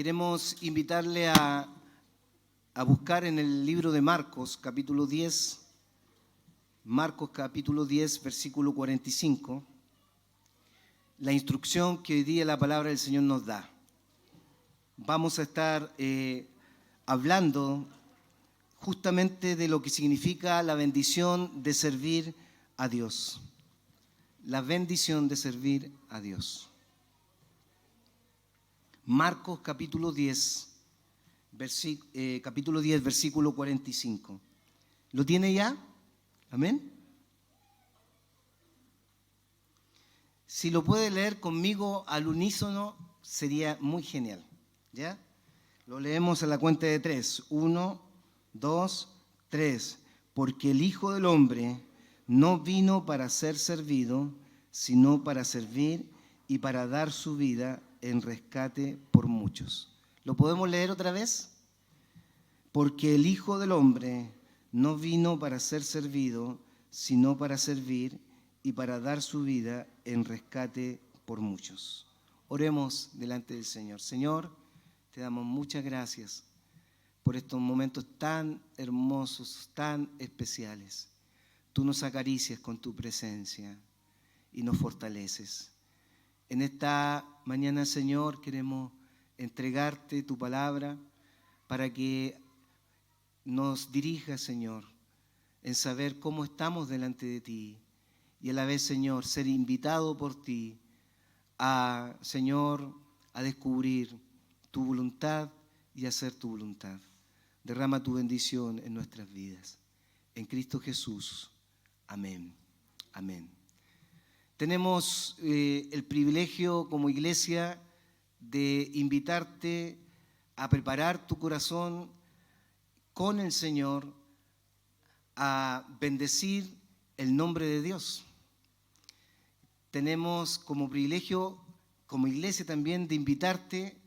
Queremos invitarle a buscar en el libro de Marcos, capítulo 10, versículo 45, la instrucción que hoy día la palabra del Señor nos da. Vamos a estar hablando justamente de lo que significa la bendición de servir a Dios. La bendición de servir a Dios. Marcos capítulo 10, versículo 45. ¿Lo tiene ya? Amén. Si lo puede leer conmigo al unísono, sería muy genial. ¿Ya? Lo leemos a la cuenta de 3. 1, 2, 3. Porque el Hijo del Hombre no vino para ser servido, sino para servir y para dar su vida en rescate por muchos. ¿Lo podemos leer otra vez? Porque el Hijo del Hombre no vino para ser servido, sino para servir y para dar su vida en rescate por muchos. Oremos delante del Señor. Señor, te damos muchas gracias por estos momentos tan hermosos, tan especiales. Tú nos acaricias con tu presencia y nos fortaleces. En esta mañana, Señor, queremos entregarte tu palabra para que nos dirijas, Señor, en saber cómo estamos delante de ti y a la vez, Señor, ser invitado por ti a, Señor, a descubrir tu voluntad y hacer tu voluntad. Derrama tu bendición en nuestras vidas. En Cristo Jesús. Amén. Amén. Tenemos el privilegio como iglesia de invitarte a preparar tu corazón con el Señor, a bendecir el nombre de Dios. Tenemos como privilegio, como iglesia también, de invitarte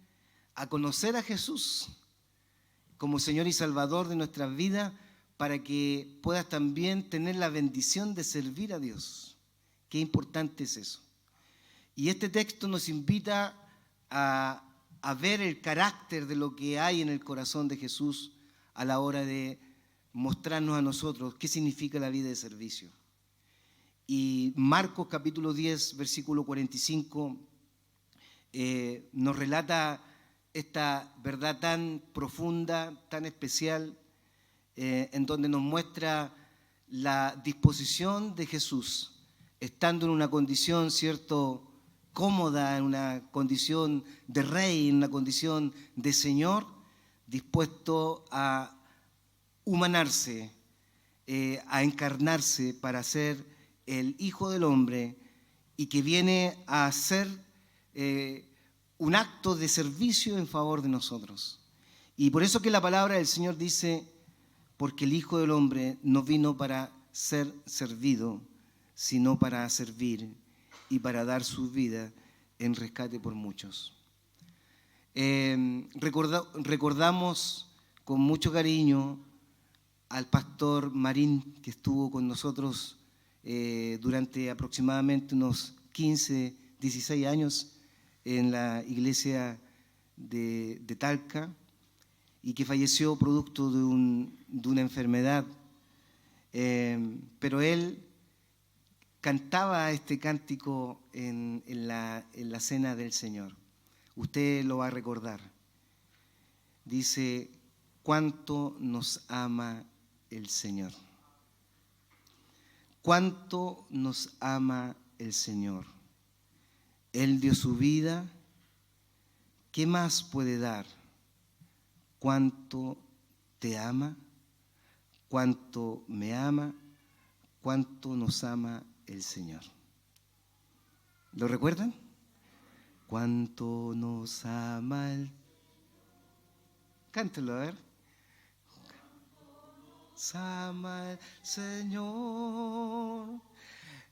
a conocer a Jesús como Señor y Salvador de nuestras vidas, para que puedas también tener la bendición de servir a Dios. Qué importante es eso. Y este texto nos invita a ver el carácter de lo que hay en el corazón de Jesús a la hora de mostrarnos a nosotros qué significa la vida de servicio. Y Marcos capítulo 10, versículo 45, nos relata esta verdad tan profunda, tan especial, en donde nos muestra la disposición de Jesús, estando en una condición, cierto, cómoda, en una condición de rey, en una condición de Señor, dispuesto a humanarse, a encarnarse para ser el Hijo del Hombre y que viene a hacer un acto de servicio en favor de nosotros. Y por eso que la palabra del Señor dice, porque el Hijo del Hombre no vino para ser servido, sino para servir y para dar su vida en rescate por muchos. Recordamos con mucho cariño al pastor Marín, que estuvo con nosotros durante aproximadamente unos 15, 16 años en la iglesia de Talca, y que falleció producto de una enfermedad. Pero él cantaba este cántico en la cena del Señor. Usted lo va a recordar. Dice, ¿cuánto nos ama el Señor? ¿Cuánto nos ama el Señor? Él dio su vida. ¿Qué más puede dar? ¿Cuánto te ama? ¿Cuánto me ama? ¿Cuánto nos ama el Señor? ¿Lo recuerdan? ¿Cuánto nos ama el... Cántelo, a ver. Nos ama el Señor.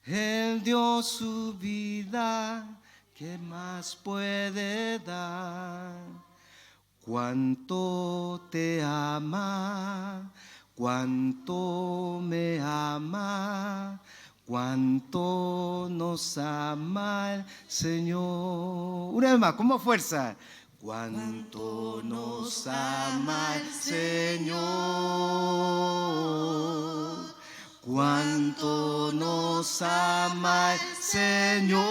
Él dio su vida. ¿Qué más puede dar? ¿Cuánto te ama? ¿Cuánto me ama? ¿Cuánto nos ama el Señor? Una vez más, con más fuerza. Cuánto nos ama el Señor. Cuánto nos ama el Señor.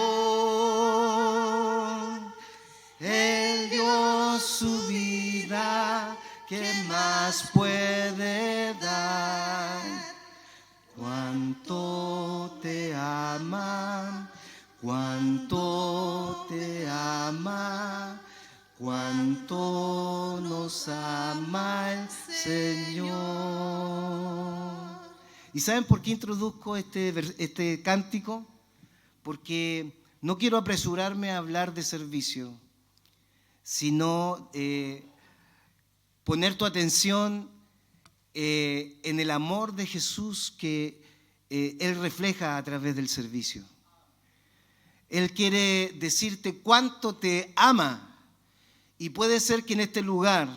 Él dio su vida, ¿qué más puede dar? Cuánto te ama, cuánto te ama, cuánto nos ama el Señor. ¿Y saben por qué introduzco este cántico? Porque no quiero apresurarme a hablar de servicio, sino poner tu atención en el amor de Jesús que Él refleja a través del servicio. Él quiere decirte cuánto te ama, y puede ser que en este lugar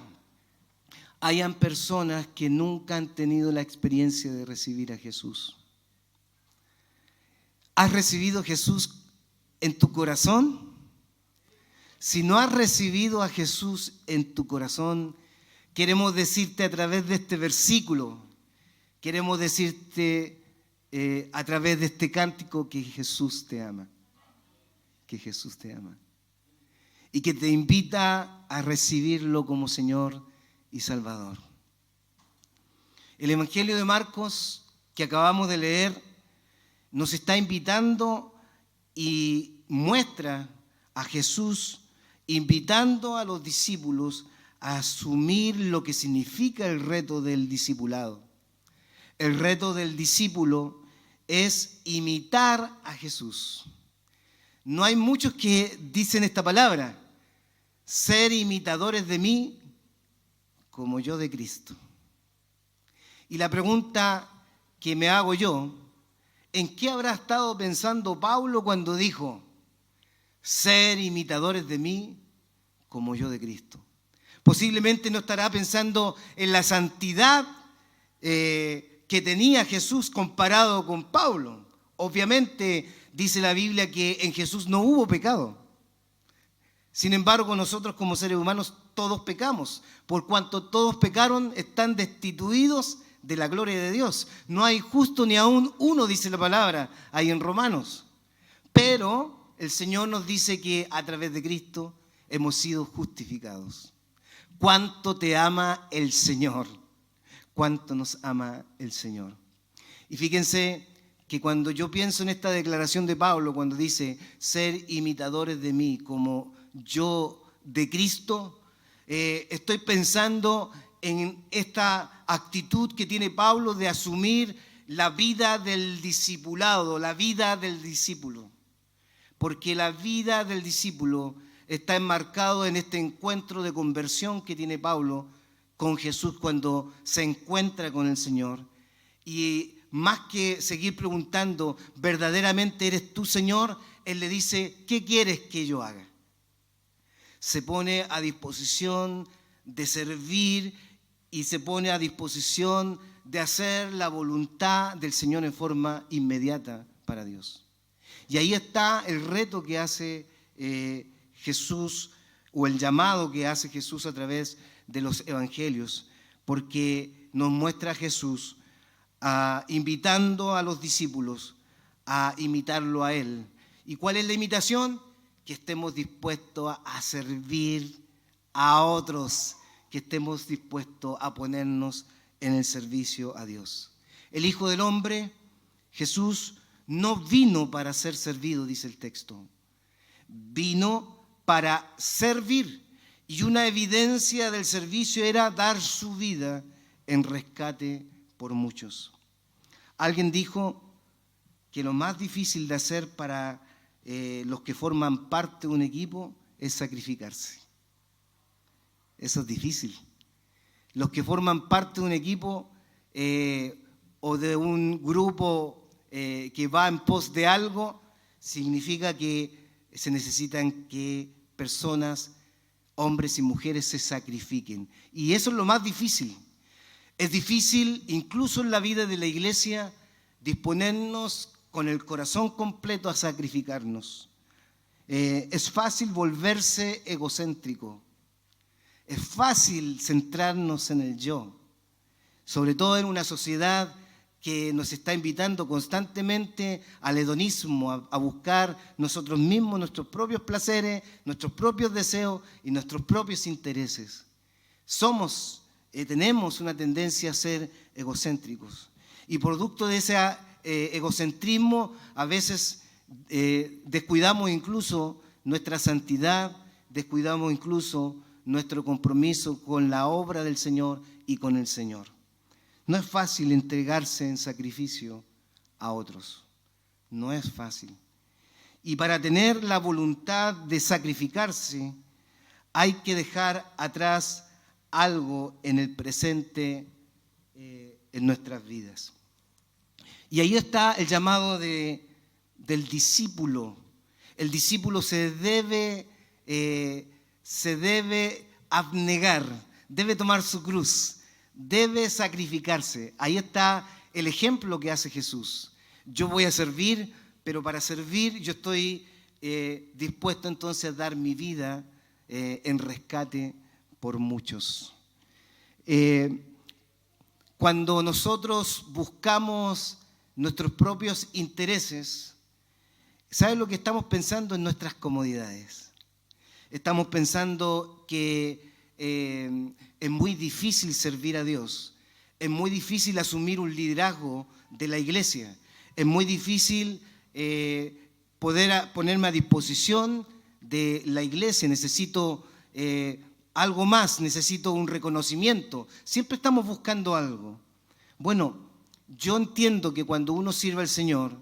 hayan personas que nunca han tenido la experiencia de recibir a Jesús. ¿Has recibido a Jesús en tu corazón? Si no has recibido a Jesús en tu corazón, queremos decirte a través de este versículo, queremos decirte a través de este cántico que Jesús te ama, que Jesús te ama y que te invita a recibirlo como Señor y Salvador. El Evangelio de Marcos que acabamos de leer nos está invitando y muestra a Jesús invitando a los discípulos a asumir lo que significa el reto del discipulado. El reto del discípulo es imitar a Jesús. No hay muchos que dicen esta palabra: ser imitadores de mí como yo de Cristo. Y la pregunta que me hago yo: ¿en qué habrá estado pensando Pablo cuando dijo ser imitadores de mí como yo de Cristo? Posiblemente no estará pensando en la santidad que tenía Jesús comparado con Pablo. Obviamente dice la Biblia que en Jesús no hubo pecado. Sin embargo, nosotros como seres humanos todos pecamos. Por cuanto todos pecaron, están destituidos de la gloria de Dios. No hay justo ni aún uno, dice la palabra ahí en Romanos. Pero el Señor nos dice que a través de Cristo hemos sido justificados. ¿Cuánto te ama el Señor? ¿Cuánto nos ama el Señor? Y fíjense que cuando yo pienso en esta declaración de Pablo, cuando dice ser imitadores de mí como yo de Cristo, estoy pensando en esta actitud que tiene Pablo de asumir la vida del discipulado, la vida del discípulo. Porque la vida del discípulo está enmarcado en este encuentro de conversión que tiene Pablo con Jesús cuando se encuentra con el Señor. Y más que seguir preguntando, ¿verdaderamente eres tú, Señor?, Él le dice, ¿qué quieres que yo haga? Se pone a disposición de servir y se pone a disposición de hacer la voluntad del Señor en forma inmediata para Dios. Y ahí está el reto que hace Jesús, o el llamado que hace Jesús a través de los evangelios, porque nos muestra a Jesús invitando a los discípulos a imitarlo a Él. ¿Y cuál es la imitación? Que estemos dispuestos a servir a otros, que estemos dispuestos a ponernos en el servicio a Dios. El Hijo del Hombre, Jesús, no vino para ser servido, dice el texto. Vino para servir. Y una evidencia del servicio era dar su vida en rescate por muchos. Alguien dijo que lo más difícil de hacer para los que forman parte de un equipo es sacrificarse. Eso es difícil. Los que forman parte de un equipo o de un grupo que va en pos de algo, significa que se necesitan que personas, hombres y mujeres, se sacrifiquen. Y eso es lo más difícil. Es difícil, incluso en la vida de la iglesia, disponernos con el corazón completo a sacrificarnos. Es fácil volverse egocéntrico Es fácil centrarnos en el yo, sobre todo en una sociedad que nos está invitando constantemente al hedonismo, a buscar nosotros mismos nuestros propios placeres, nuestros propios deseos y nuestros propios intereses. Tenemos una tendencia a ser egocéntricos. Y producto de ese egocentrismo, a veces descuidamos incluso nuestra santidad, descuidamos incluso nuestro compromiso con la obra del Señor y con el Señor. No es fácil entregarse en sacrificio a otros. No es fácil. Y para tener la voluntad de sacrificarse, hay que dejar atrás algo en el presente, en nuestras vidas. Y ahí está el llamado del discípulo. El discípulo se debe abnegar, debe tomar su cruz, debe sacrificarse. Ahí está el ejemplo que hace Jesús. Yo voy a servir, pero para servir yo estoy dispuesto entonces a dar mi vida en rescate por muchos. Cuando nosotros buscamos nuestros propios intereses, ¿saben lo que estamos pensando? En nuestras comodidades. Estamos pensando que es muy difícil servir a Dios, es muy difícil asumir un liderazgo de la iglesia, es muy difícil poder ponerme a disposición de la iglesia, necesito algo más, necesito un reconocimiento. Siempre estamos buscando algo. Bueno, yo entiendo que cuando uno sirve al Señor,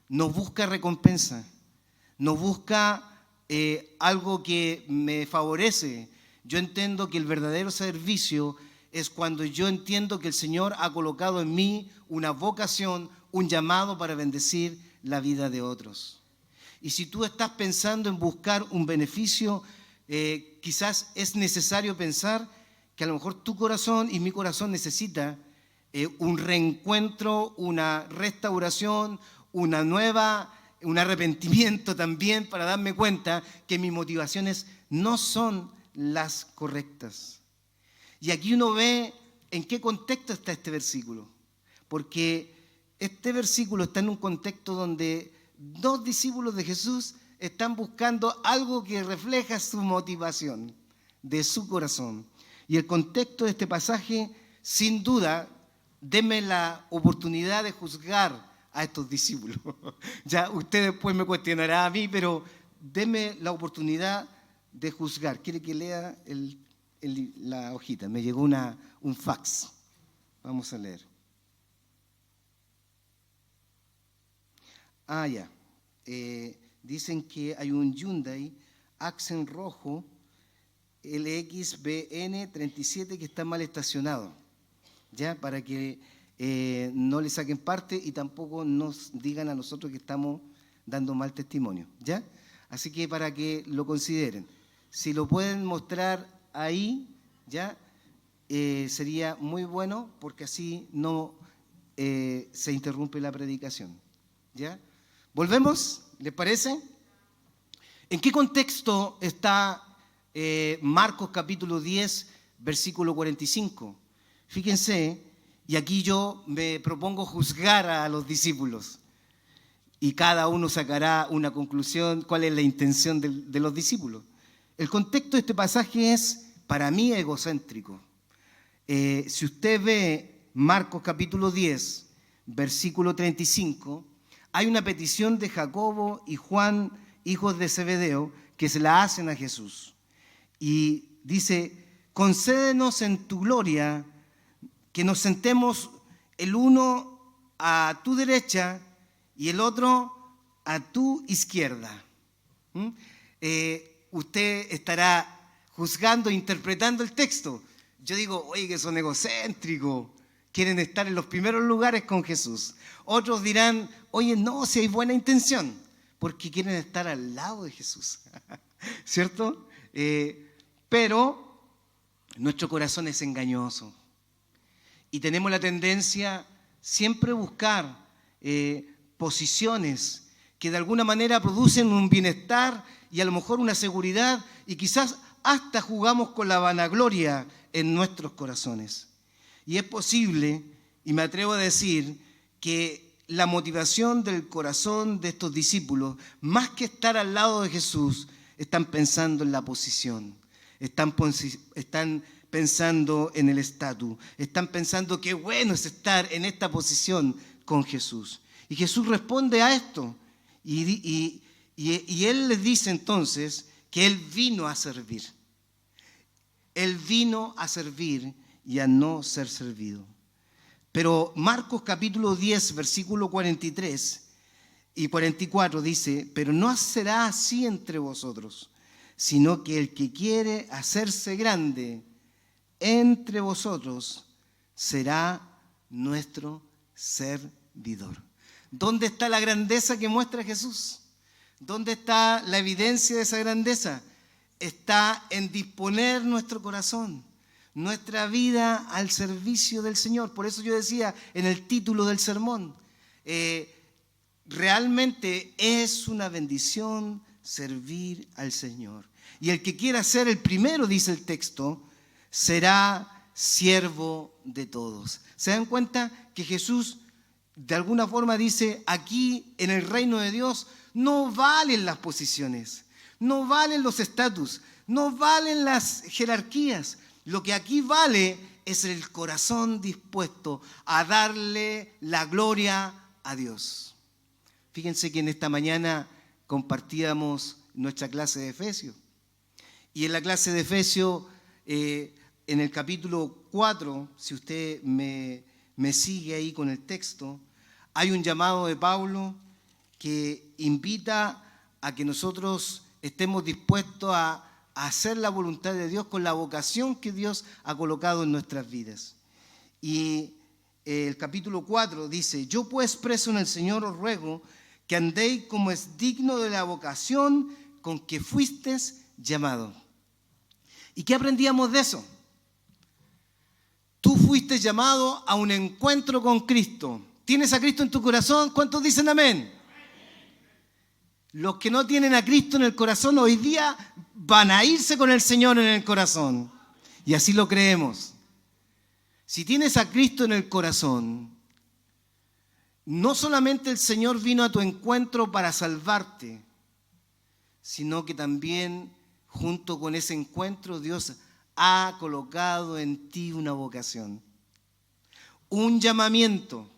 no busca recompensa, no busca algo que me favorece. Yo entiendo que el verdadero servicio es cuando yo entiendo que el Señor ha colocado en mí una vocación, un llamado para bendecir la vida de otros. Y si tú estás pensando en buscar un beneficio, quizás es necesario pensar que a lo mejor tu corazón y mi corazón necesita un reencuentro, una restauración, un arrepentimiento también, para darme cuenta que mis motivaciones no son las correctas. Y aquí uno ve en qué contexto está este versículo, porque este versículo está en un contexto donde dos discípulos de Jesús están buscando algo que refleja su motivación de su corazón. Y el contexto de este pasaje, sin duda, denme la oportunidad de juzgar a estos discípulos. Ya usted después me cuestionará a mí, pero denme la oportunidad de juzgar. ¿Quiere que lea la hojita? Me llegó un fax. Vamos a leer. Ya. Dicen que hay un Hyundai Accent rojo LXBN 37 que está mal estacionado, ya, para que no le saquen parte y tampoco nos digan a nosotros que estamos dando mal testimonio, ¿ya? Así que para que lo consideren. Si lo pueden mostrar ahí, ¿ya? Sería muy bueno, porque así no se interrumpe la predicación, ¿ya? ¿Volvemos? ¿Les parece? ¿En qué contexto está Marcos capítulo 10, versículo 45? Fíjense, y aquí yo me propongo juzgar a los discípulos. Y cada uno sacará una conclusión, cuál es la intención de los discípulos. El contexto de este pasaje es, para mí, egocéntrico. Si usted ve Marcos capítulo 10, versículo 35, hay una petición de Jacobo y Juan, hijos de Zebedeo, que se la hacen a Jesús. Y dice, concédenos en tu gloria que nos sentemos el uno a tu derecha y el otro a tu izquierda. Usted estará juzgando, interpretando el texto. Yo digo, oye, que son egocéntricos, quieren estar en los primeros lugares con Jesús. Otros dirán, oye, no, si hay buena intención, porque quieren estar al lado de Jesús, ¿cierto? Pero nuestro corazón es engañoso y tenemos la tendencia siempre a buscar posiciones que de alguna manera producen un bienestar y a lo mejor una seguridad y quizás hasta jugamos con la vanagloria en nuestros corazones. Y es posible, y me atrevo a decir, que la motivación del corazón de estos discípulos, más que estar al lado de Jesús, están pensando en la posición, están pensando en el estatus, están pensando qué bueno es estar en esta posición con Jesús. Y Jesús responde a esto, y Él les dice entonces que Él vino a servir. Él vino a servir y a no ser servido. Pero Marcos capítulo 10, versículo 43 y 44 dice: pero no será así entre vosotros, sino que el que quiere hacerse grande entre vosotros será nuestro servidor. ¿Dónde está la grandeza que muestra Jesús? ¿Dónde está la evidencia de esa grandeza? Está en disponer nuestro corazón, nuestra vida al servicio del Señor. Por eso yo decía en el título del sermón, realmente es una bendición servir al Señor. Y el que quiera ser el primero, dice el texto, será siervo de todos. ¿Se dan cuenta que Jesús de alguna forma dice, aquí en el reino de Dios no valen las posiciones, no valen los estatus, no valen las jerarquías? Lo que aquí vale es el corazón dispuesto a darle la gloria a Dios. Fíjense que en esta mañana compartíamos nuestra clase de Efesios. Y en la clase de Efesios, en el capítulo 4, si usted me sigue ahí con el texto, hay un llamado de Pablo que invita a que nosotros estemos dispuestos a hacer la voluntad de Dios con la vocación que Dios ha colocado en nuestras vidas. Y el capítulo 4 dice: yo pues preso en el Señor os ruego que andéis como es digno de la vocación con que fuisteis llamados. ¿Y qué aprendíamos de eso? Tú fuiste llamado a un encuentro con Cristo. ¿Tienes a Cristo en tu corazón? ¿Cuántos dicen amén? Los que no tienen a Cristo en el corazón hoy día van a irse con el Señor en el corazón. Y así lo creemos. Si tienes a Cristo en el corazón, no solamente el Señor vino a tu encuentro para salvarte, sino que también junto con ese encuentro Dios ha colocado en ti una vocación, un llamamiento.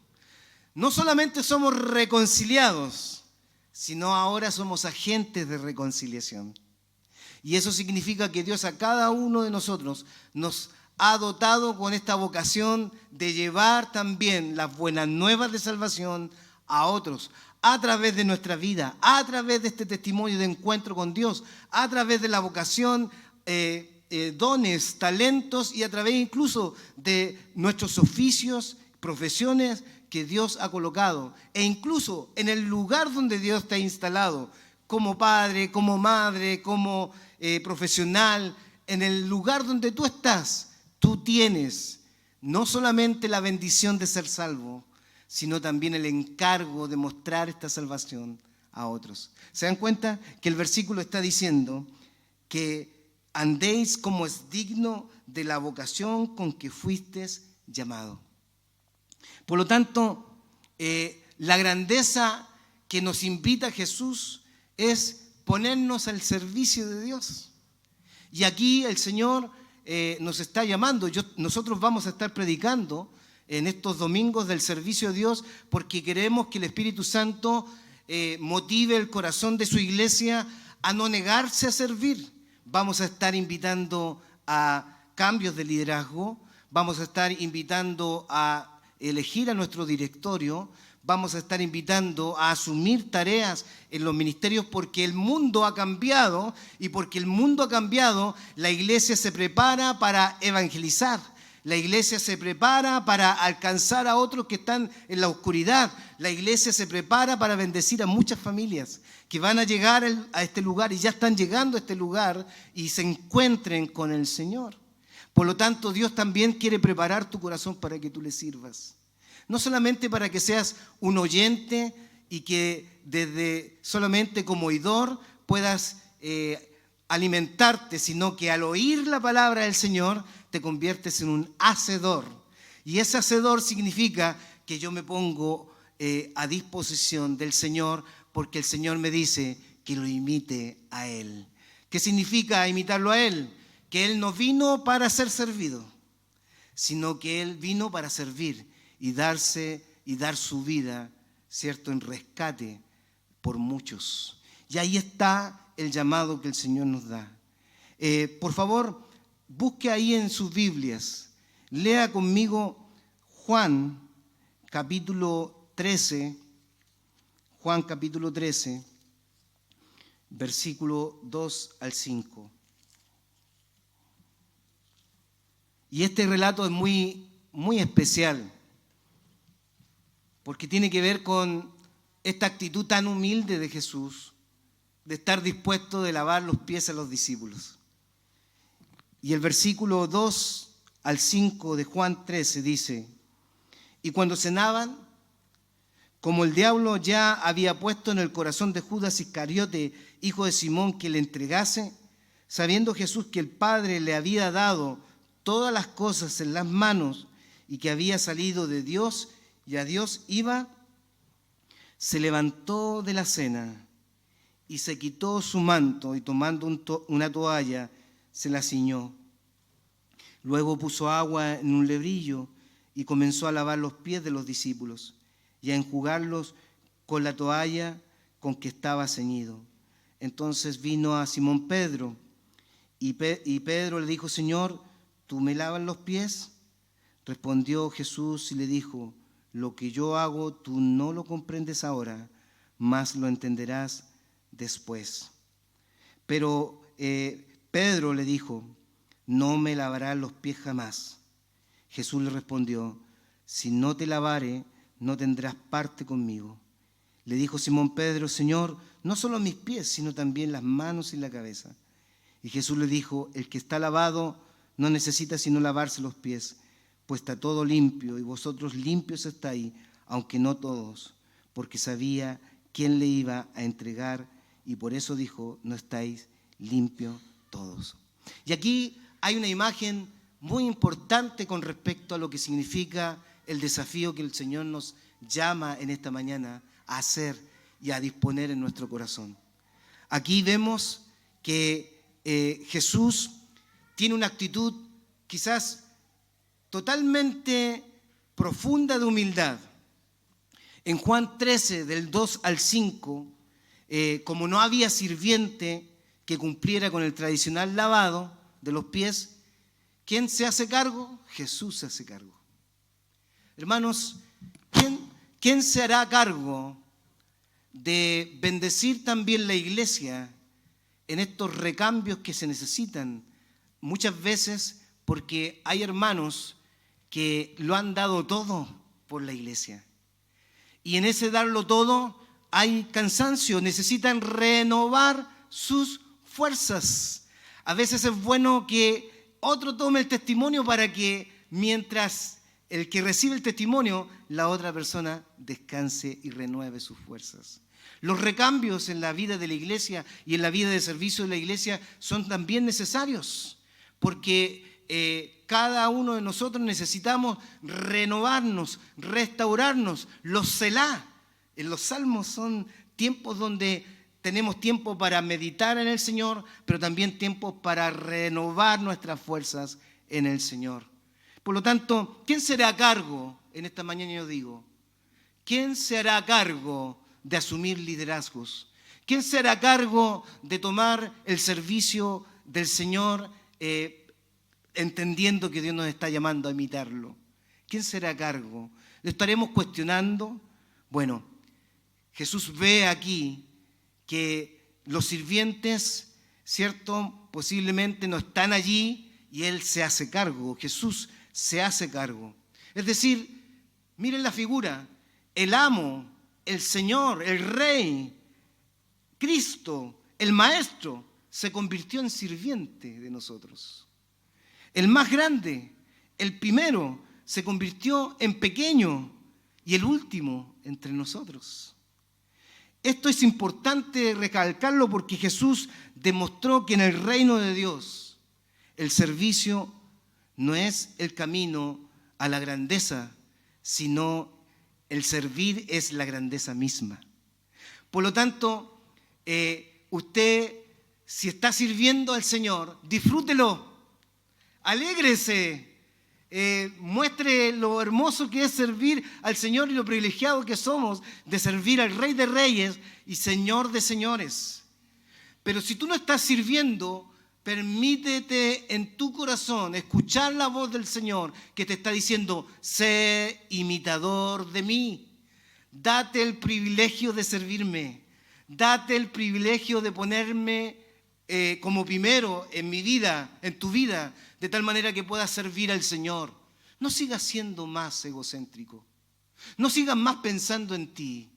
No solamente somos reconciliados, sino ahora somos agentes de reconciliación. Y eso significa que Dios a cada uno de nosotros nos ha dotado con esta vocación de llevar también las buenas nuevas de salvación a otros, a través de nuestra vida, a través de este testimonio de encuentro con Dios, a través de la vocación, dones, talentos y a través incluso de nuestros oficios, profesiones que Dios ha colocado, e incluso en el lugar donde Dios te ha instalado, como padre, como madre, como profesional, en el lugar donde tú estás, tú tienes no solamente la bendición de ser salvo, sino también el encargo de mostrar esta salvación a otros. ¿Se dan cuenta que el versículo está diciendo que andéis como es digno de la vocación con que fuisteis llamado? Por lo tanto, la grandeza que nos invita Jesús es ponernos al servicio de Dios. Y aquí el Señor nos está llamando. Nosotros vamos a estar predicando en estos domingos del servicio de Dios porque queremos que el Espíritu Santo motive el corazón de su iglesia a no negarse a servir. Vamos a estar invitando a cambios de liderazgo, vamos a estar invitando a elegir a nuestro directorio, vamos a estar invitando a asumir tareas en los ministerios porque el mundo ha cambiado y porque el mundo ha cambiado, la iglesia se prepara para evangelizar, la iglesia se prepara para alcanzar a otros que están en la oscuridad, la iglesia se prepara para bendecir a muchas familias que van a llegar a este lugar y ya están llegando a este lugar y se encuentren con el Señor. Por lo tanto, Dios también quiere preparar tu corazón para que tú le sirvas. No solamente para que seas un oyente y que desde solamente como oidor puedas alimentarte, sino que al oír la palabra del Señor te conviertes en un hacedor. Y ese hacedor significa que yo me pongo a disposición del Señor, porque el Señor me dice que lo imite a Él. ¿Qué significa imitarlo a Él? Que Él no vino para ser servido, sino que Él vino para servir y dar su vida, ¿cierto?, en rescate por muchos. Y ahí está el llamado que el Señor nos da. Por favor, busque ahí en sus Biblias, lea conmigo Juan capítulo 13, versículo 2 al 5. Y este relato es muy, muy especial, porque tiene que ver con esta actitud tan humilde de Jesús, de estar dispuesto de lavar los pies a los discípulos. Y el versículo 2 al 5 de Juan 13 dice: y cuando cenaban, como el diablo ya había puesto en el corazón de Judas Iscariote, hijo de Simón, que le entregase, sabiendo Jesús que el Padre le había dado todas las cosas en las manos y que había salido de Dios y a Dios iba, se levantó de la cena y se quitó su manto y tomando una toalla se la ciñó. Luego puso agua en un lebrillo y comenzó a lavar los pies de los discípulos y a enjugarlos con la toalla con que estaba ceñido. Entonces vino a Simón Pedro y Pedro le dijo: Señor, ¿tú me lavas los pies? Respondió Jesús y le dijo: lo que yo hago tú no lo comprendes ahora, mas lo entenderás después. Pero Pedro le dijo: no me lavarás los pies jamás. Jesús le respondió: si no te lavare, no tendrás parte conmigo. Le dijo Simón Pedro: Señor, no solo mis pies, sino también las manos y la cabeza. Y Jesús le dijo: el que está lavado no necesita sino lavarse los pies, pues está todo limpio, y vosotros limpios estáis, aunque no todos, porque sabía quién le iba a entregar, y por eso dijo: no estáis limpios todos. Y aquí hay una imagen muy importante con respecto a lo que significa el desafío que el Señor nos llama en esta mañana a hacer y a disponer en nuestro corazón. Aquí vemos que Jesús tiene una actitud quizás totalmente profunda de humildad. En Juan 13, del 2 al 5, como no había sirviente que cumpliera con el tradicional lavado de los pies, ¿quién se hace cargo? Jesús se hace cargo. Hermanos, ¿quién se hará cargo de bendecir también la iglesia en estos recambios que se necesitan? Muchas veces porque hay hermanos que lo han dado todo por la iglesia. Y en ese darlo todo hay cansancio, necesitan renovar sus fuerzas. A veces es bueno que otro tome el testimonio para que mientras el que recibe el testimonio, la otra persona descanse y renueve sus fuerzas. Los recambios en la vida de la iglesia y en la vida de servicio de la iglesia son también necesarios, porque cada uno de nosotros necesitamos renovarnos, restaurarnos. Los selá en los salmos son tiempos donde tenemos tiempo para meditar en el Señor, pero también tiempo para renovar nuestras fuerzas en el Señor. Por lo tanto, ¿quién será a cargo? En esta mañana yo digo, ¿quién se hará a cargo de asumir liderazgos? ¿Quién será a cargo de tomar el servicio del Señor, entendiendo que Dios nos está llamando a imitarlo? ¿Quién será a cargo? ¿Lo estaremos cuestionando? Bueno, Jesús ve aquí que los sirvientes, ¿cierto?, posiblemente no están allí y Él se hace cargo, Jesús se hace cargo. Es decir, miren la figura, el amo, el Señor, el Rey, Cristo, el Maestro, se convirtió en sirviente de nosotros. El más grande, el primero, se convirtió en pequeño y el último entre nosotros. Esto es importante recalcarlo porque Jesús demostró que en el reino de Dios el servicio no es el camino a la grandeza, sino el servir es la grandeza misma. Por lo tanto, usted, si está sirviendo al Señor, disfrútelo, alégrese, muestre lo hermoso que es servir al Señor y lo privilegiado que somos de servir al Rey de Reyes y Señor de Señores. Pero si tú no estás sirviendo, permítete en tu corazón escuchar la voz del Señor que te está diciendo: sé imitador de mí. Date el privilegio de servirme. Date el privilegio de ponerme como primero en mi vida, en tu vida, de tal manera que puedas servir al Señor. No sigas siendo más egocéntrico. No sigas más pensando en ti.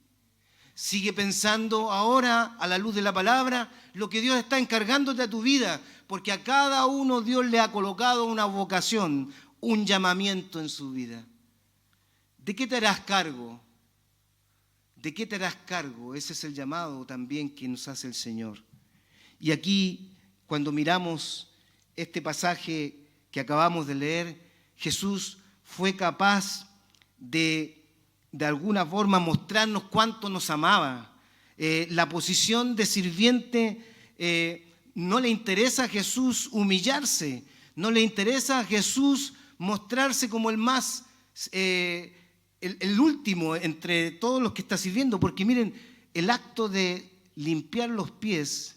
Sigue pensando ahora, a la luz de la palabra, lo que Dios está encargándote a tu vida, porque a cada uno Dios le ha colocado una vocación, un llamamiento en su vida. ¿De qué te harás cargo? ¿De qué te harás cargo? Ese es el llamado también que nos hace el Señor. Y aquí, cuando miramos este pasaje que acabamos de leer, Jesús fue capaz de alguna forma mostrarnos cuánto nos amaba. La posición de sirviente, no le interesa a Jesús humillarse, no le interesa a Jesús mostrarse como el más, el último entre todos los que está sirviendo, porque miren, el acto de limpiar los pies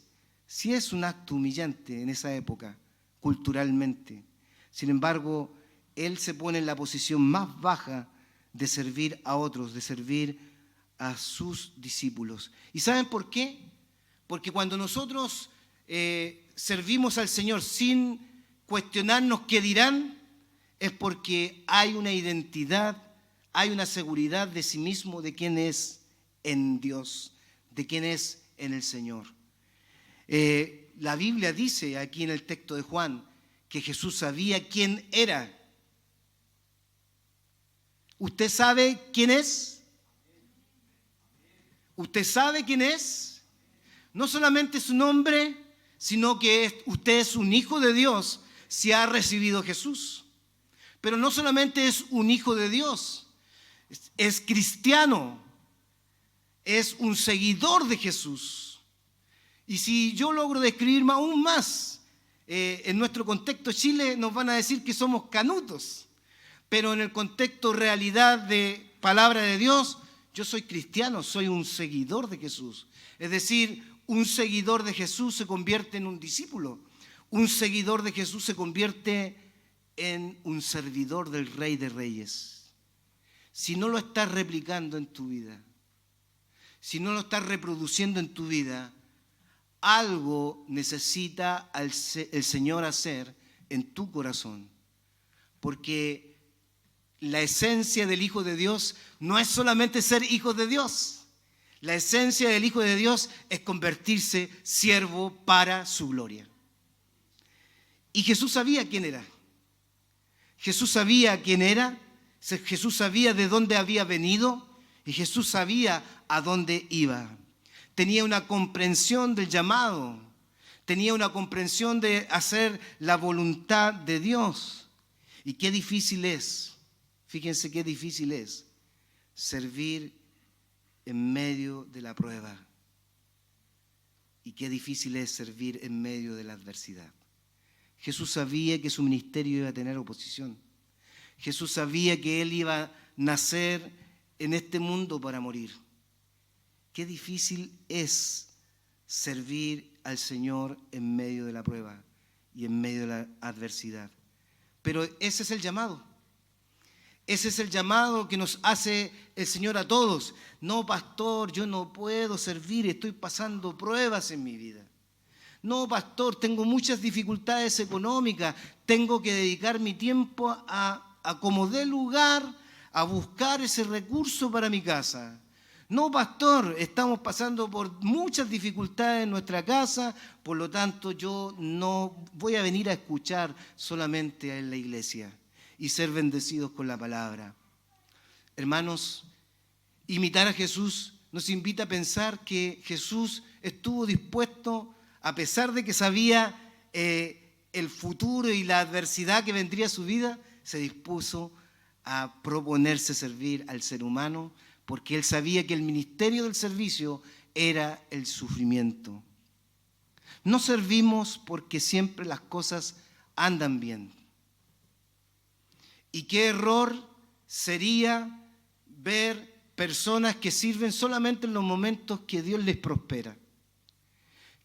sí es un acto humillante en esa época, culturalmente. Sin embargo, Él se pone en la posición más baja de servir a otros, de servir a sus discípulos. ¿Y saben por qué? Porque cuando nosotros servimos al Señor sin cuestionarnos qué dirán, es porque hay una identidad, hay una seguridad de sí mismo, de quién es en Dios, de quién es en el Señor. La Biblia dice aquí en el texto de Juan que Jesús sabía quién era. ¿Usted sabe quién es? ¿Usted sabe quién es? No solamente su nombre, sino que usted es un hijo de Dios si ha recibido a Jesús. Pero no solamente es un hijo de Dios, es cristiano, es un seguidor de Jesús. Y si yo logro describirme aún más, en nuestro contexto Chile nos van a decir que somos canutos. Pero en el contexto realidad de palabra de Dios, yo soy cristiano, soy un seguidor de Jesús. Es decir, un seguidor de Jesús se convierte en un discípulo. Un seguidor de Jesús se convierte en un servidor del Rey de Reyes. Si no lo estás replicando en tu vida, si no lo estás reproduciendo en tu vida, algo necesita el Señor hacer en tu corazón. Porque la esencia del Hijo de Dios no es solamente ser hijo de Dios. La esencia del Hijo de Dios es convertirse siervo para su gloria. Y Jesús sabía quién era. Jesús sabía quién era. Jesús sabía de dónde había venido. Y Jesús sabía a dónde iba. Tenía una comprensión del llamado. Tenía una comprensión de hacer la voluntad de Dios. Y qué difícil es. Fíjense qué difícil es servir en medio de la prueba. Y qué difícil es servir en medio de la adversidad. Jesús sabía que su ministerio iba a tener oposición. Jesús sabía que Él iba a nacer en este mundo para morir. Qué difícil es servir al Señor en medio de la prueba y en medio de la adversidad. Pero ese es el llamado. Ese es el llamado que nos hace el Señor a todos. No, pastor, yo no puedo servir, estoy pasando pruebas en mi vida. No, pastor, tengo muchas dificultades económicas, tengo que dedicar mi tiempo a como dé lugar, a buscar ese recurso para mi casa. No, pastor, estamos pasando por muchas dificultades en nuestra casa, por lo tanto yo no voy a venir a escuchar solamente en la iglesia y ser bendecidos con la palabra. Hermanos, imitar a Jesús nos invita a pensar que Jesús estuvo dispuesto, a pesar de que sabía el futuro y la adversidad que vendría a su vida, se dispuso a proponerse servir al ser humano, porque él sabía que el ministerio del servicio era el sufrimiento. No servimos porque siempre las cosas andan bien. Y qué error sería ver personas que sirven solamente en los momentos que Dios les prospera.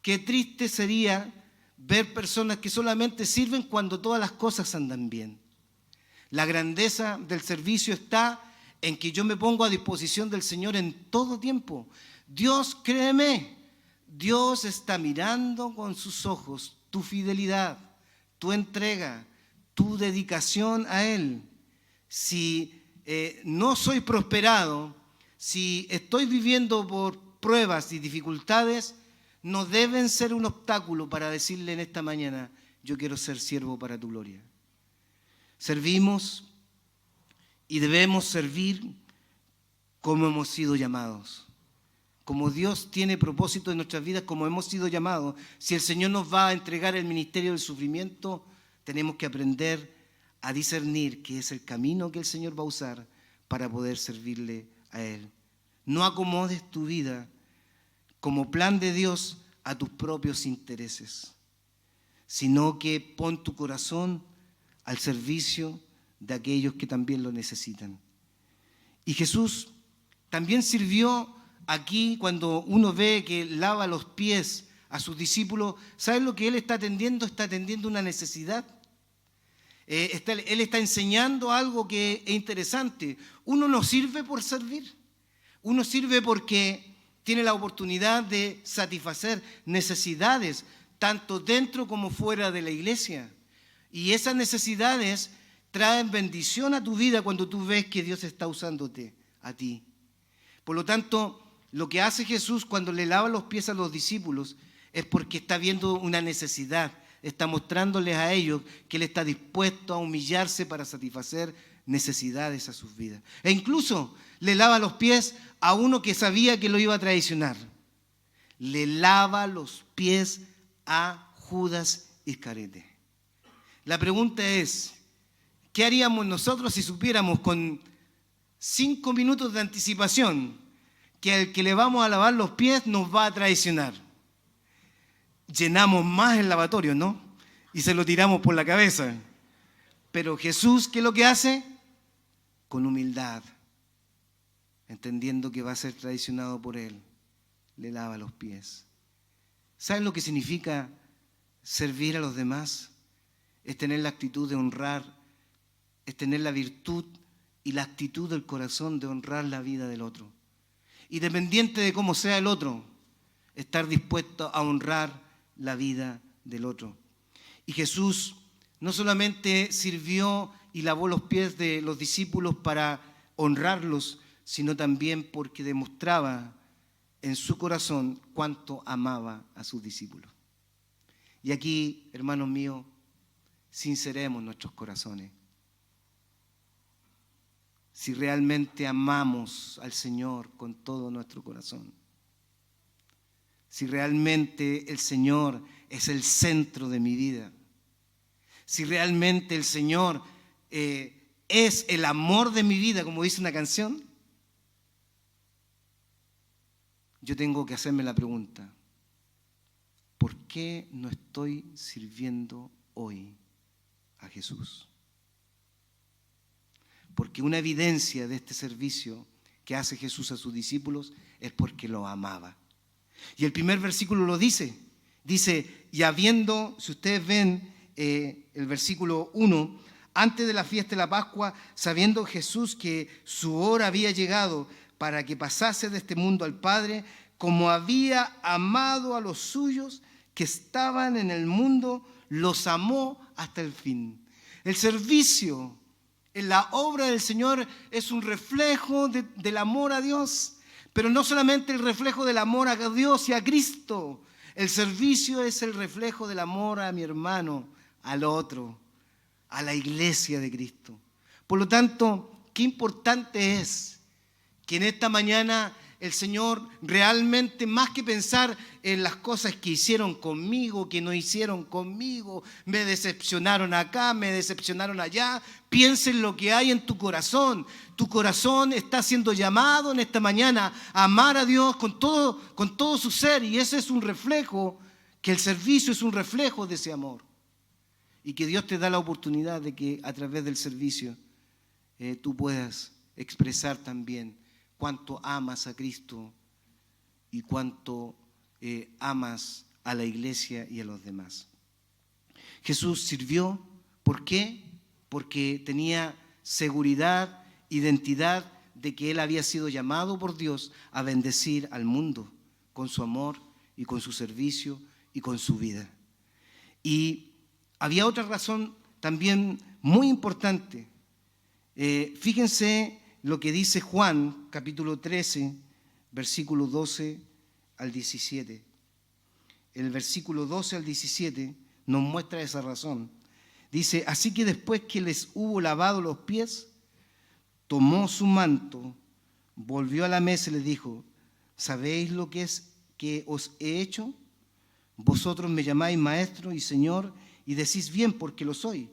Qué triste sería ver personas que solamente sirven cuando todas las cosas andan bien. La grandeza del servicio está en que yo me pongo a disposición del Señor en todo tiempo. Dios, créeme, Dios está mirando con sus ojos tu fidelidad, tu entrega, tu dedicación a Él. Si no soy prosperado, si estoy viviendo por pruebas y dificultades, no deben ser un obstáculo para decirle en esta mañana, yo quiero ser siervo para tu gloria. Servimos y debemos servir como hemos sido llamados. Como Dios tiene propósito en nuestras vidas, como hemos sido llamados. Si el Señor nos va a entregar el ministerio del sufrimiento, tenemos que aprender a discernir que es el camino que el Señor va a usar para poder servirle a Él. No acomodes tu vida como plan de Dios a tus propios intereses, sino que pon tu corazón al servicio de aquellos que también lo necesitan. Y Jesús también sirvió aquí cuando uno ve que lava los pies a sus discípulos. ¿Saben lo que Él está atendiendo? Está atendiendo una necesidad. Él está enseñando algo que es interesante. Uno no sirve por servir. Uno sirve porque tiene la oportunidad de satisfacer necesidades, tanto dentro como fuera de la iglesia. Y esas necesidades traen bendición a tu vida cuando tú ves que Dios está usándote a ti. Por lo tanto, lo que hace Jesús cuando le lava los pies a los discípulos es porque está viendo una necesidad, está mostrándoles a ellos que Él está dispuesto a humillarse para satisfacer necesidades a sus vidas. E incluso le lava los pies a uno que sabía que lo iba a traicionar. Le lava los pies a Judas Iscariote. La pregunta es, ¿qué haríamos nosotros si supiéramos con 5 minutos de anticipación que al que le vamos a lavar los pies nos va a traicionar? Llenamos más el lavatorio, ¿no? Y se lo tiramos por la cabeza. Pero Jesús, ¿qué es lo que hace? Con humildad, entendiendo que va a ser traicionado por Él, le lava los pies. ¿Saben lo que significa servir a los demás? Es tener la actitud de honrar, es tener la virtud y la actitud del corazón de honrar la vida del otro. Independiente de cómo sea el otro, estar dispuesto a honrar la vida del otro. Y Jesús no solamente sirvió y lavó los pies de los discípulos para honrarlos, sino también porque demostraba en su corazón cuánto amaba a sus discípulos. Y aquí, hermanos míos, sinceremos nuestros corazones. Si realmente amamos al Señor con todo nuestro corazón, si realmente el Señor es el centro de mi vida, si realmente el Señor es el amor de mi vida, como dice una canción, yo tengo que hacerme la pregunta, ¿por qué no estoy sirviendo hoy a Jesús? Porque una evidencia de este servicio que hace Jesús a sus discípulos es porque lo amaba. Y el primer versículo lo dice, y habiendo, si ustedes ven el versículo 1, antes de la fiesta de la Pascua, sabiendo Jesús que su hora había llegado para que pasase de este mundo al Padre, como había amado a los suyos que estaban en el mundo, los amó hasta el fin. El servicio en la obra del Señor es un reflejo del amor a Dios, pero no solamente el reflejo del amor a Dios y a Cristo. El servicio es el reflejo del amor a mi hermano, al otro, a la iglesia de Cristo. Por lo tanto, qué importante es que en esta mañana el Señor realmente, más que pensar en las cosas que hicieron conmigo, que no hicieron conmigo, me decepcionaron acá, me decepcionaron allá, piensa en lo que hay en tu corazón. Tu corazón está siendo llamado en esta mañana a amar a Dios con todo su ser, y ese es un reflejo, que el servicio es un reflejo de ese amor. Y que Dios te da la oportunidad de que a través del servicio tú puedas expresar también cuánto amas a Cristo y cuánto amas a la iglesia y a los demás. Jesús sirvió, ¿por qué? Porque tenía seguridad, identidad de que Él había sido llamado por Dios a bendecir al mundo con su amor y con su servicio y con su vida. Y había otra razón también muy importante. Fíjense lo que dice Juan, capítulo 13, versículo 12 al 17. El versículo 12 al 17 nos muestra esa razón. Dice, así que después que les hubo lavado los pies, tomó su manto, volvió a la mesa y les dijo, ¿sabéis lo que es que os he hecho? Vosotros me llamáis maestro y señor, y decís bien porque lo soy.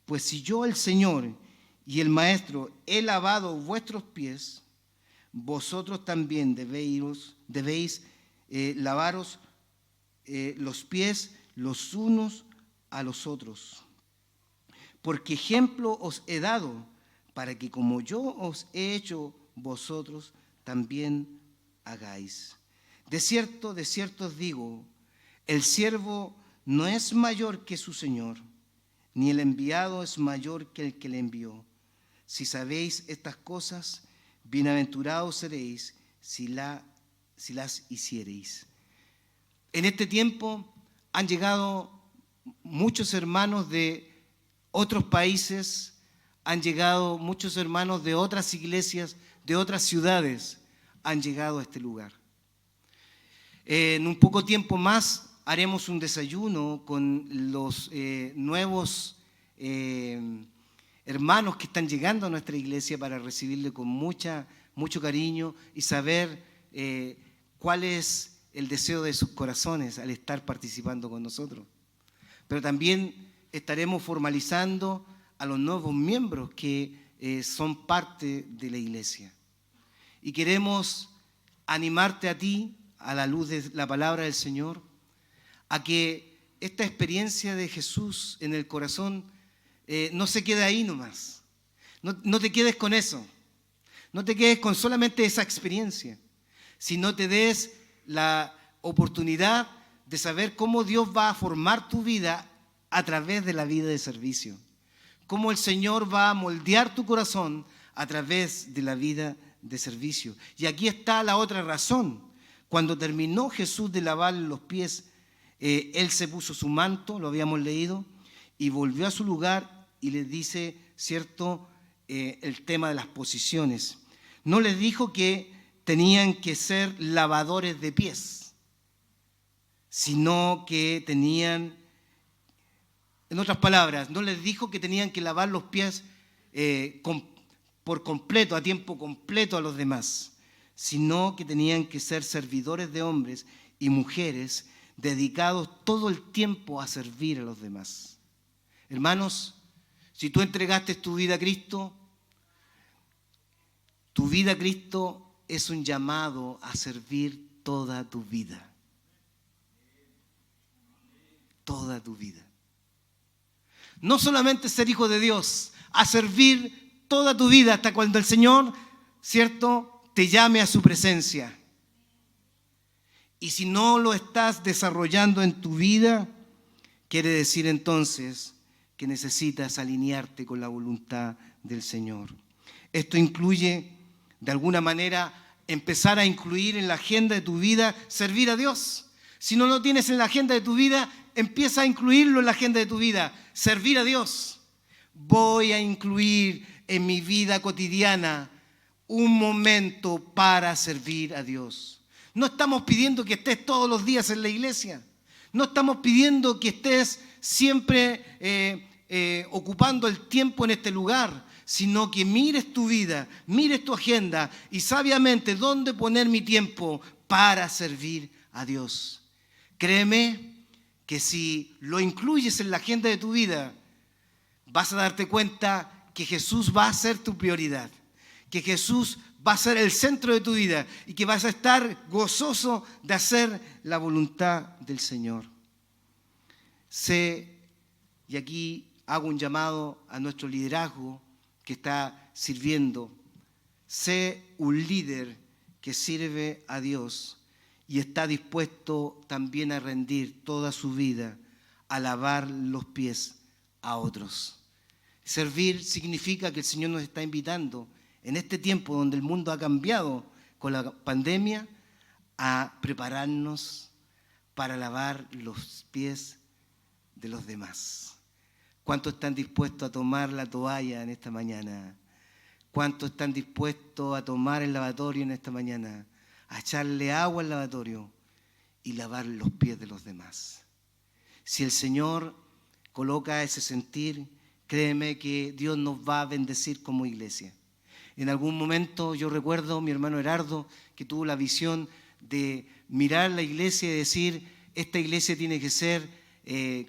Pues si yo, el Señor y el maestro, he lavado vuestros pies, vosotros también debéis lavaros los pies los unos a los otros. Porque ejemplo os he dado, para que como yo os he hecho, vosotros también hagáis. De cierto os digo, el siervo no es mayor que su Señor, ni el enviado es mayor que el que le envió. Si sabéis estas cosas, bienaventurados seréis si las hiciereis. En este tiempo han llegado muchos hermanos de otros países, han llegado muchos hermanos de otras iglesias, de otras ciudades, han llegado a este lugar. En un poco tiempo más haremos un desayuno con los nuevos hermanos que están llegando a nuestra iglesia para recibirle con mucho cariño y saber cuál es el deseo de sus corazones al estar participando con nosotros. Pero también estaremos formalizando a los nuevos miembros que son parte de la iglesia. Y queremos animarte a ti, a la luz de la palabra del Señor, a que esta experiencia de Jesús en el corazón no se quede ahí nomás. No te quedes con eso. No te quedes con solamente esa experiencia, sino te des la oportunidad de saber cómo Dios va a formar tu vida a través de la vida de servicio. Cómo el Señor va a moldear tu corazón a través de la vida de servicio. Y aquí está la otra razón. Cuando terminó Jesús de lavar los pies, Él se puso su manto, lo habíamos leído, y volvió a su lugar y les dice, ¿cierto?, el tema de las posiciones. No les dijo que tenían que ser lavadores de pies, sino que tenían, en otras palabras, no les dijo que tenían que lavar los pies por completo, a tiempo completo a los demás, sino que tenían que ser servidores de hombres y mujeres dedicados todo el tiempo a servir a los demás. Hermanos, si tú entregaste tu vida a Cristo es un llamado a servir toda tu vida. Toda tu vida. No solamente ser hijo de Dios, a servir toda tu vida hasta cuando el Señor, ¿cierto?, te llame a su presencia. Y si no lo estás desarrollando en tu vida, quiere decir entonces que necesitas alinearte con la voluntad del Señor. Esto incluye, de alguna manera, empezar a incluir en la agenda de tu vida servir a Dios. Si no lo tienes en la agenda de tu vida, empieza a incluirlo en la agenda de tu vida, servir a Dios. Voy a incluir en mi vida cotidiana un momento para servir a Dios. No estamos pidiendo que estés todos los días en la iglesia. No estamos pidiendo que estés siempre ocupando el tiempo en este lugar. sino que mires tu vida, mires tu agenda y sabiamente dónde poner mi tiempo para servir a Dios. Créeme que si lo incluyes en la agenda de tu vida, vas a darte cuenta que Jesús va a ser tu prioridad, que Jesús va a ser el centro de tu vida y que vas a estar gozoso de hacer la voluntad del Señor. Sé, y aquí hago un llamado a nuestro liderazgo que está sirviendo, sé un líder que sirve a Dios y está dispuesto también a rendir toda su vida a lavar los pies a otros. Servir significa que el Señor nos está invitando en este tiempo donde el mundo ha cambiado con la pandemia a prepararnos para lavar los pies de los demás. ¿Cuántos están dispuestos a tomar la toalla en esta mañana? ¿Cuántos están dispuestos a tomar el lavatorio en esta mañana? A echarle agua al lavatorio y lavar los pies de los demás. Si el Señor coloca ese sentir, créeme que Dios nos va a bendecir como iglesia. En algún momento yo recuerdo a mi hermano Herardo que tuvo la visión de mirar la iglesia y decir, esta iglesia tiene que ser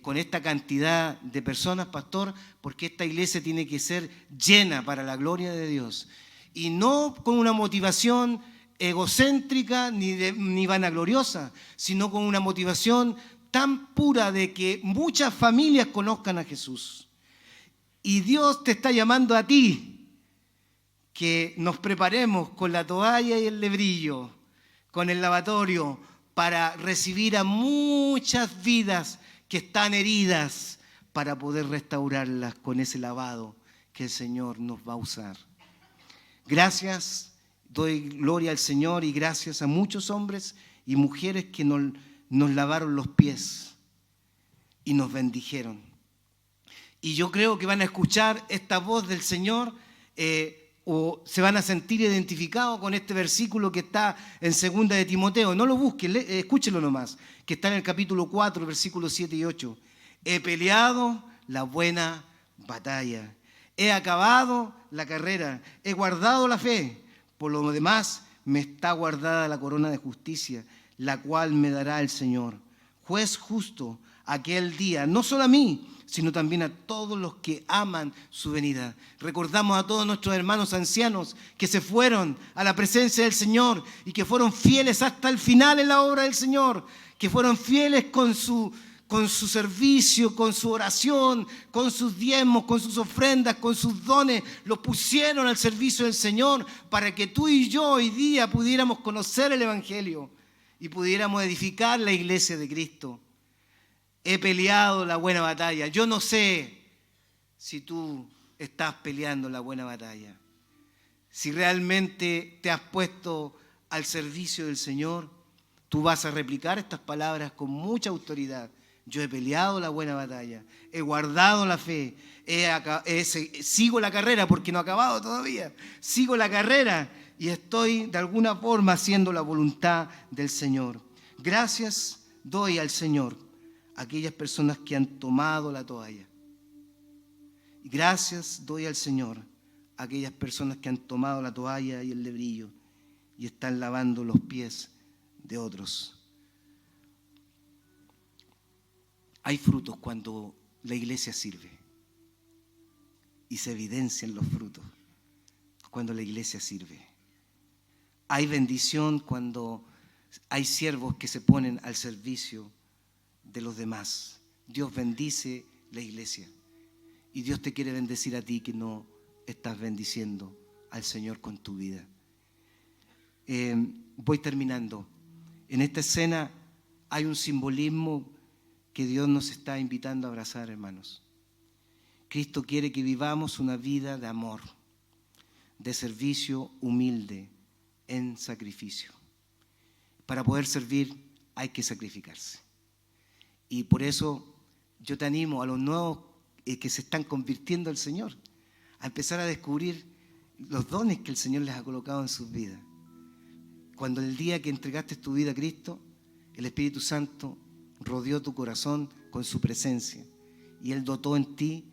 con esta cantidad de personas, pastor, porque esta iglesia tiene que ser llena para la gloria de Dios. Y no con una motivación egocéntrica ni vanagloriosa, sino con una motivación tan pura de que muchas familias conozcan a Jesús. Y Dios te está llamando a ti, que nos preparemos con la toalla y el lebrillo, con el lavatorio, para recibir a muchas vidas que están heridas, para poder restaurarlas con ese lavado que el Señor nos va a usar. Gracias, doy gloria al Señor y gracias a muchos hombres y mujeres que nos lavaron los pies y nos bendijeron. Y yo creo que van a escuchar esta voz del Señor o se van a sentir identificados con este versículo que está en 2 de Timoteo. No lo busquen, escúchenlo nomás, que está en el capítulo 4, versículos 7 y 8. He peleado la buena batalla, he acabado la carrera, he guardado la fe. Por lo demás, me está guardada la corona de justicia, la cual me dará el Señor, juez justo, aquel día, no solo a mí, sino también a todos los que aman su venida. Recordamos a todos nuestros hermanos ancianos que se fueron a la presencia del Señor y que fueron fieles hasta el final en la obra del Señor, que fueron fieles con su servicio, con su oración, con sus diezmos, con sus ofrendas, con sus dones, los pusieron al servicio del Señor para que tú y yo hoy día pudiéramos conocer el Evangelio y pudiéramos edificar la iglesia de Cristo. He peleado la buena batalla. Yo no sé si tú estás peleando la buena batalla, si realmente te has puesto al servicio del Señor. Tú vas a replicar estas palabras con mucha autoridad. Yo he peleado la buena batalla, he guardado la fe, sigo la carrera porque no he acabado todavía. Sigo la carrera y estoy de alguna forma haciendo la voluntad del Señor. Gracias doy al Señor a aquellas personas que han tomado la toalla. Gracias doy al Señor a aquellas personas que han tomado la toalla y el lebrillo y están lavando los pies de otros. Hay frutos cuando la iglesia sirve y se evidencian los frutos cuando la iglesia sirve. Hay bendición cuando hay siervos que se ponen al servicio de los demás. Dios bendice la iglesia y Dios te quiere bendecir a ti que no estás bendiciendo al Señor con tu vida. Voy terminando. En esta escena hay un simbolismo que Dios nos está invitando a abrazar, hermanos. Cristo quiere que vivamos una vida de amor, de servicio humilde, en sacrificio. Para poder servir hay que sacrificarse. Y por eso yo te animo a los nuevos que se están convirtiendo al Señor, a empezar a descubrir los dones que el Señor les ha colocado en sus vidas. Cuando el día que entregaste tu vida a Cristo, el Espíritu Santo rodeó tu corazón con su presencia y Él dotó en ti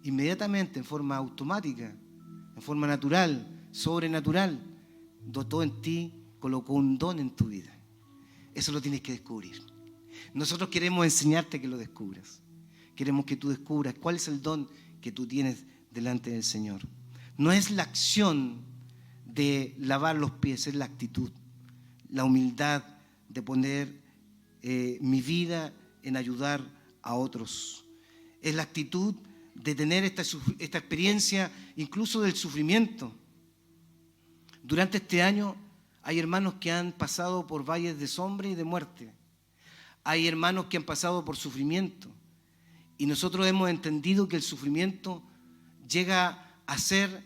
inmediatamente, en forma automática, en forma natural, sobrenatural, dotó en ti, colocó un don en tu vida. Eso lo tienes que descubrir. Nosotros queremos enseñarte que lo descubras. Queremos que tú descubras cuál es el don que tú tienes delante del Señor. No es la acción de lavar los pies, es la actitud, la humildad de poner mi vida en ayudar a otros. Es la actitud de tener esta experiencia incluso del sufrimiento. Durante este año hay hermanos que han pasado por valles de sombra y de muerte. Hay hermanos que han pasado por sufrimiento. Y nosotros hemos entendido que el sufrimiento llega a ser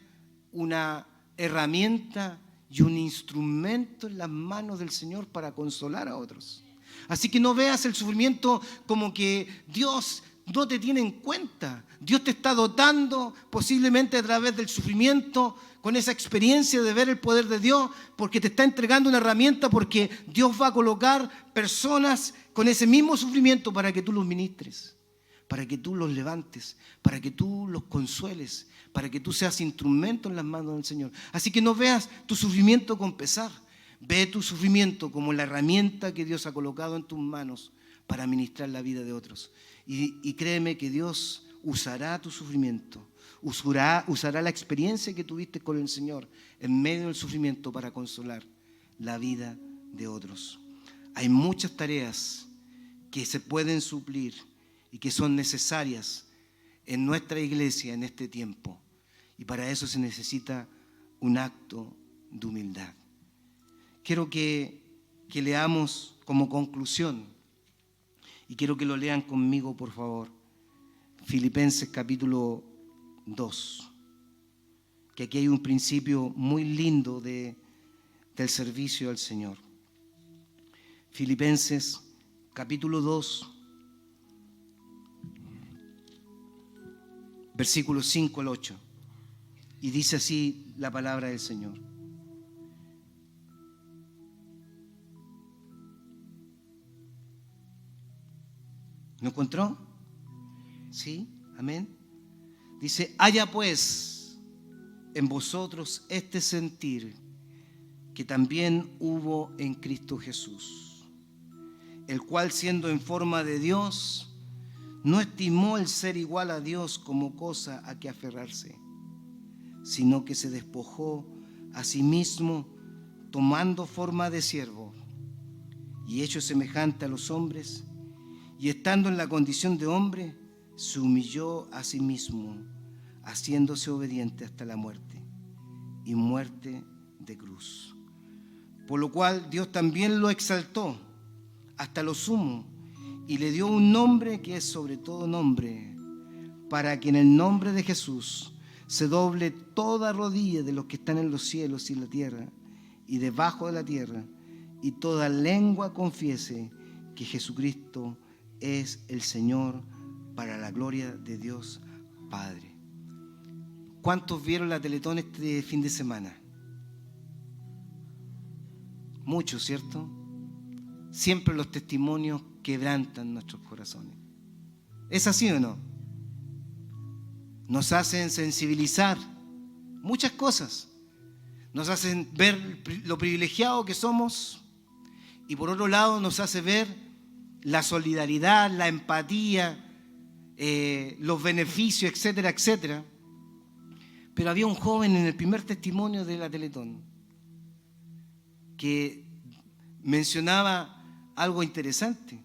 una herramienta y un instrumento en las manos del Señor para consolar a otros. Así que no veas el sufrimiento como que Dios no te tiene en cuenta. Dios te está dotando posiblemente a través del sufrimiento, con esa experiencia de ver el poder de Dios, porque te está entregando una herramienta, porque Dios va a colocar personas con ese mismo sufrimiento para que tú los ministres, para que tú los levantes, para que tú los consueles, para que tú seas instrumento en las manos del Señor. Así que no veas tu sufrimiento con pesar, ve tu sufrimiento como la herramienta que Dios ha colocado en tus manos para ministrar la vida de otros. Y créeme que Dios usará tu sufrimiento, usará la experiencia que tuviste con el Señor en medio del sufrimiento para consolar la vida de otros. Hay muchas tareas que se pueden suplir y que son necesarias en nuestra iglesia en este tiempo. Y para eso se necesita un acto de humildad. Quiero que leamos como conclusión, y quiero que lo lean conmigo, por favor, Filipenses capítulo 2, que aquí hay un principio muy lindo del servicio al Señor. Filipenses capítulo 2, versículos 5 al 8, y dice así la palabra del Señor. ¿Lo encontró? ¿Sí? Amén. Dice: haya pues en vosotros este sentir que también hubo en Cristo Jesús, el cual, siendo en forma de Dios, no estimó el ser igual a Dios como cosa a que aferrarse, sino que se despojó a sí mismo, tomando forma de siervo, y hecho semejante a los hombres, y estando en la condición de hombre, se humilló a sí mismo, haciéndose obediente hasta la muerte, y muerte de cruz. Por lo cual Dios también lo exaltó hasta lo sumo, y le dio un nombre que es sobre todo nombre, para que en el nombre de Jesús se doble toda rodilla de los que están en los cielos y en la tierra, y debajo de la tierra, y toda lengua confiese que Jesucristo es el Señor, para la gloria de Dios Padre. ¿Cuántos vieron la Teletón este fin de semana? Muchos, ¿cierto? Siempre los testimonios quebrantan nuestros corazones. ¿Es así o no? Nos hacen sensibilizar muchas cosas. Nos hacen ver lo privilegiado que somos, y por otro lado nos hace ver la solidaridad, la empatía, los beneficios, etcétera, etcétera. Pero había un joven en el primer testimonio de la Teletón que mencionaba algo interesante,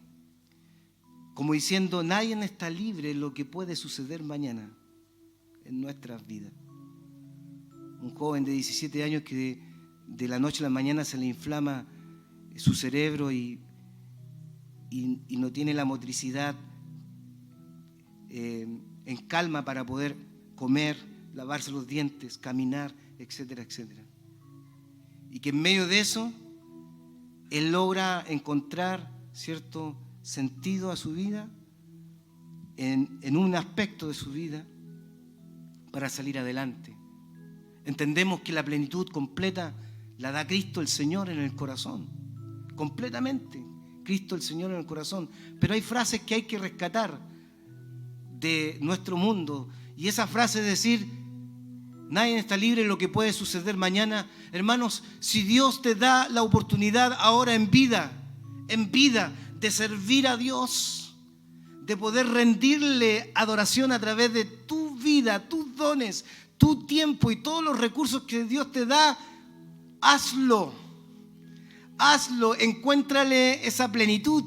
como diciendo: nadie está libre de lo que puede suceder mañana en nuestras vidas. Un joven de 17 años que de la noche a la mañana se le inflama su cerebro y no tiene la motricidad en calma para poder comer, lavarse los dientes, caminar, etcétera, etcétera. Y que en medio de eso él logra encontrar cierto sentido a su vida, en un aspecto de su vida, para salir adelante. Entendemos que la plenitud completa la da Cristo el Señor en el corazón, completamente. Cristo el Señor en el corazón. Pero hay frases que hay que rescatar de nuestro mundo, y esa frase es decir: Nadie está libre de lo que puede suceder mañana. Hermanos, si Dios te da la oportunidad ahora en vida, de servir a Dios, de poder rendirle adoración a través de tu vida, tus dones, tu tiempo y todos los recursos que Dios te da, hazlo. Hazlo, encuéntrale esa plenitud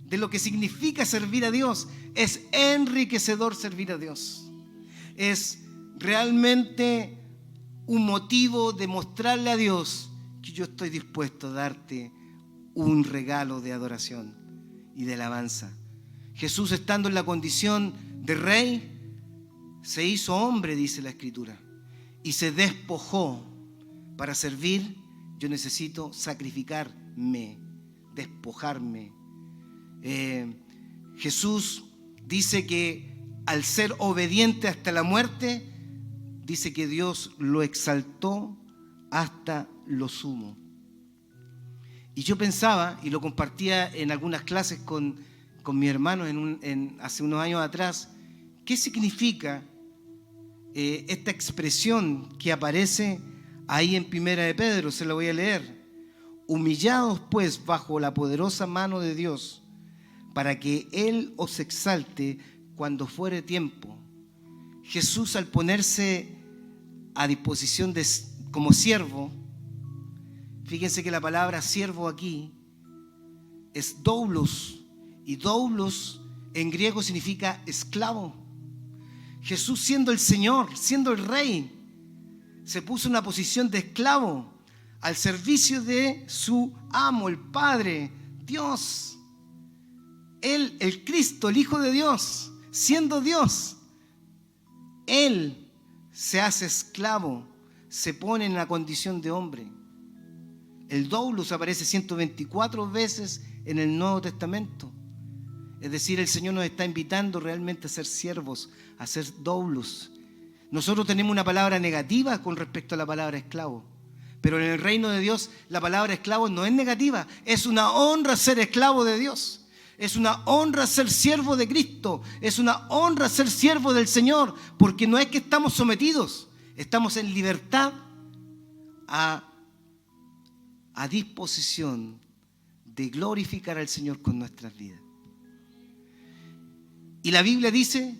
de lo que significa servir a Dios. Es enriquecedor servir a Dios. Es realmente un motivo de mostrarle a Dios que yo estoy dispuesto a darte un regalo de adoración y de alabanza. Jesús, estando en la condición de rey, se hizo hombre, dice la Escritura, y se despojó. Para servir, yo necesito sacrificarme, despojarme. Jesús dice que al ser obediente hasta la muerte, dice que Dios lo exaltó hasta lo sumo. Y yo pensaba, y lo compartía en algunas clases con mis hermanos hace unos años atrás, ¿qué significa esta expresión que aparece ahí en Primera de Pedro? Se la voy a leer. Humillados pues bajo la poderosa mano de Dios, para que Él os exalte cuando fuere tiempo. Jesús, al ponerse a disposición como siervo, fíjense que la palabra siervo aquí es doulos, y doulos en griego significa esclavo. Jesús, siendo el Señor, siendo el Rey, se puso en una posición de esclavo al servicio de su amo, el Padre, Dios. Él, el Cristo, el Hijo de Dios, siendo Dios, Él se hace esclavo, se pone en la condición de hombre. El doulos aparece 124 veces en el Nuevo Testamento. Es decir, el Señor nos está invitando realmente a ser siervos, a ser doulos. Nosotros tenemos una palabra negativa con respecto a la palabra esclavo, pero en el reino de Dios la palabra esclavo no es negativa. Es una honra ser esclavo de Dios. Es una honra ser siervo de Cristo. Es una honra ser siervo del Señor, porque no es que estamos sometidos, estamos en libertad a disposición de glorificar al Señor con nuestras vidas. Y la Biblia dice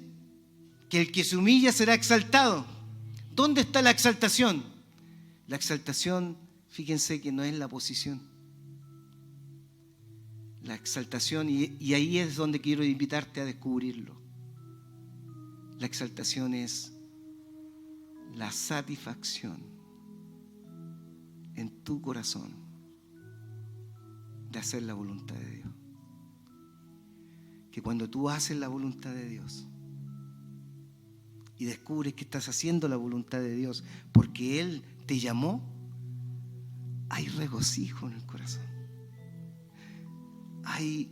que el que se humilla será exaltado. ¿Dónde está la exaltación? La exaltación, fíjense que no es la posición. La exaltación, y ahí es donde quiero invitarte a descubrirlo. La exaltación es la satisfacción en tu corazón de hacer la voluntad de Dios. Que cuando tú haces la voluntad de Dios y descubres que estás haciendo la voluntad de Dios porque Él te llamó, hay regocijo en el corazón. Hay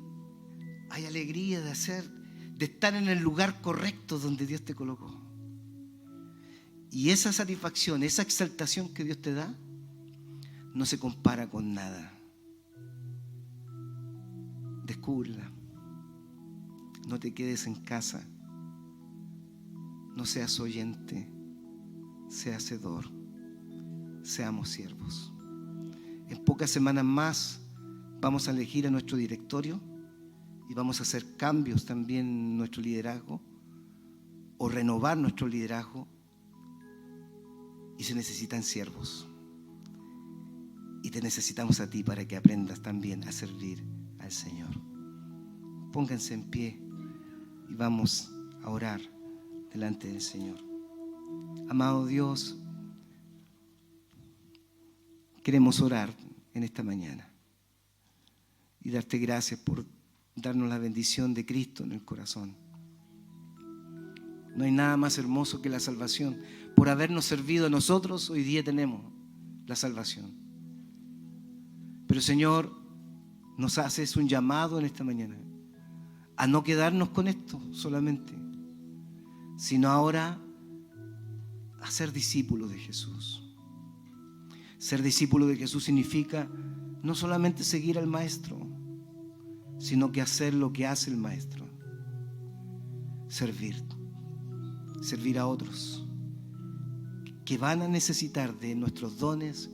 alegría de estar en el lugar correcto donde Dios te colocó. Y esa satisfacción, esa exaltación que Dios te da, no se compara con nada. Descúbrela. No te quedes en casa. No seas oyente. Sea hacedor. Seamos siervos. En pocas semanas más vamos a elegir a nuestro directorio y vamos a hacer cambios también en nuestro liderazgo o renovar nuestro liderazgo, y se necesitan siervos. Y te necesitamos a ti para que aprendas también a servir al Señor. Pónganse en pie y vamos a orar delante del Señor. Amado Dios, queremos orar en esta mañana y darte gracias por darnos la bendición de Cristo en el corazón. No hay nada más hermoso que la salvación. Por habernos servido a nosotros, hoy día tenemos la salvación. Pero Señor, nos haces un llamado en esta mañana a no quedarnos con esto solamente, sino ahora a ser discípulos de Jesús. Ser discípulo de Jesús significa no solamente seguir al Maestro, sino que hacer lo que hace el Maestro. Servir a otros. que van a necesitar de nuestros dones,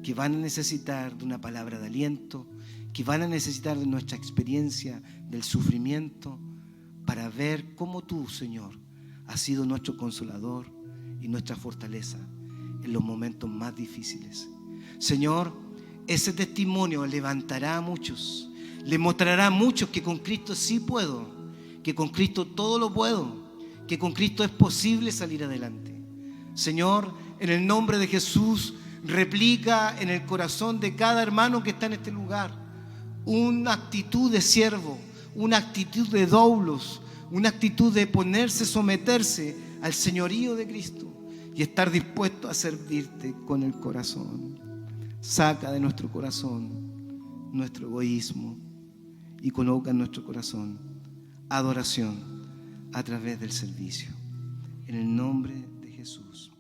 que van a necesitar de una palabra de aliento, que van a necesitar de nuestra experiencia, del sufrimiento, para ver cómo tú, Señor, has sido nuestro consolador y nuestra fortaleza en los momentos más difíciles. Señor, ese testimonio levantará a muchos, le mostrará a muchos que con Cristo sí puedo, que con Cristo todo lo puedo, que con Cristo es posible salir adelante. Señor, en el nombre de Jesús, replica en el corazón de cada hermano que está en este lugar una actitud de siervo, una actitud de doulos, una actitud de ponerse, someterse al señorío de Cristo y estar dispuesto a servirte con el corazón. Saca de nuestro corazón nuestro egoísmo y coloca en nuestro corazón adoración a través del servicio. En el nombre de Jesús.